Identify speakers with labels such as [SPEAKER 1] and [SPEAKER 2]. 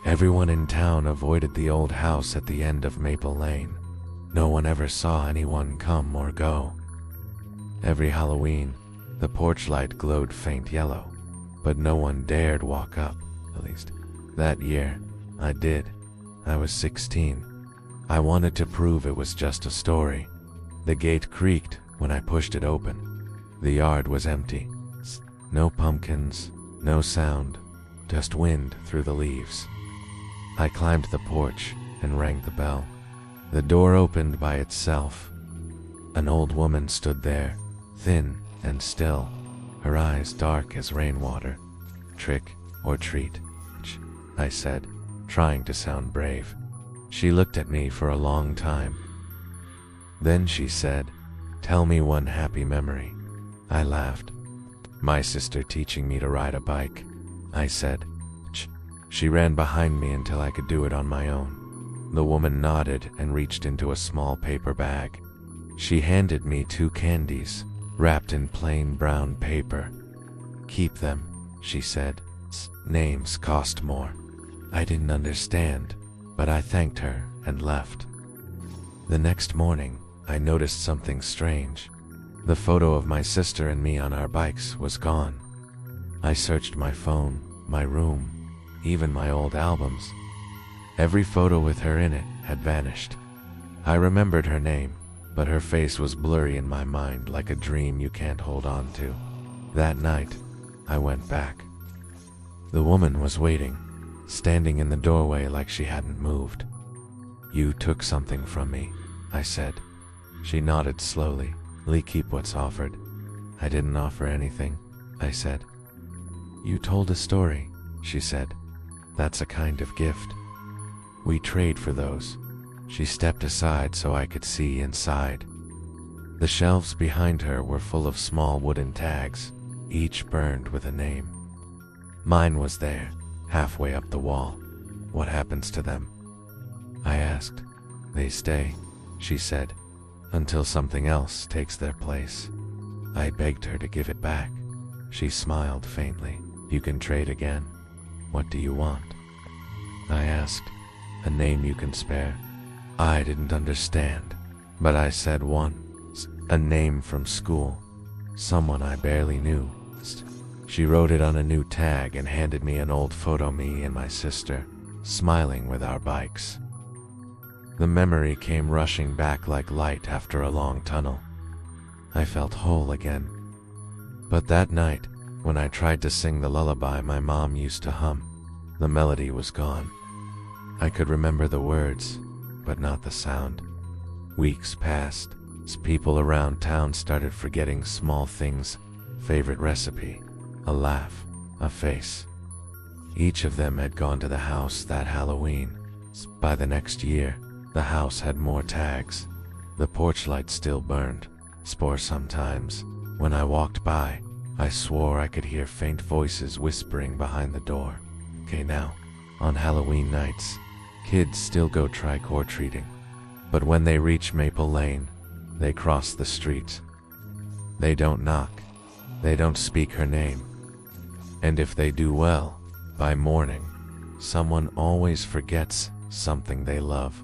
[SPEAKER 1] Everyone in town avoided the old house at the end of Maple Lane. No one ever saw anyone come or go. Every Halloween, the porch light glowed faint yellow, but no one dared walk up. At least, that year, I did. I was 16. I wanted to prove it was just a story. The gate creaked when I pushed it open. The yard was empty. No pumpkins, no sound, just wind through the leaves. I climbed the porch and rang the bell. The door opened by itself. An old woman stood there, thin and still, her eyes dark as rainwater. "Trick or treat?" I said, trying to sound brave. She looked at me for a long time. Then she said, "Tell me one happy memory." I laughed. "My sister teaching me to ride a bike," I said. She ran behind me until I could do it on my own. The woman nodded and reached into a small paper bag. She handed me 2 candies, wrapped in plain brown paper. "Keep them," she said. "Names cost more." I didn't understand, but I thanked her and left. The next morning, I noticed something strange. The photo of my sister and me on our bikes was gone. I searched my phone, my room, even my old albums. Every photo with her in it had vanished. I remembered her name, but her face was blurry in my mind like a dream you can't hold on to. That night, I went back. The woman was waiting, standing in the doorway like she hadn't moved. "You took something from me," I said. She nodded slowly. "Keep what's offered." "I didn't offer anything," I said. "You told a story," she said. "That's a kind of gift. We trade for those." She stepped aside so I could see inside. The shelves behind her were full of small wooden tags, each burned with a name. Mine was there, halfway up the wall. "What happens to them?" I asked. "They stay," she said, "until something else takes their place." I begged her to give it back. She smiled faintly. "You can trade again. What do you want?" I asked. "A name you can spare." I didn't understand, but I said one. A name from school. Someone I barely knew. She wrote it on a new tag and handed me an old photo me and my sister, smiling with our bikes. The memory came rushing back like light after a long tunnel. I felt whole again. But that night, when I tried to sing the lullaby my mom used to hum, the melody was gone. I could remember the words, but not the sound. Weeks passed. People around town started forgetting small things: favorite recipe, a laugh, a face. Each of them had gone to the house that Halloween. By the next year, the house had more tags. The porch light still burned, spore sometimes. When I walked by, I swore I could hear faint voices whispering behind the door. Okay, now, on Halloween nights, kids still go trick-or-treating. But when they reach Maple Lane, they cross the street. They don't knock. They don't speak her name. And if they do well, by morning, someone always forgets something they love.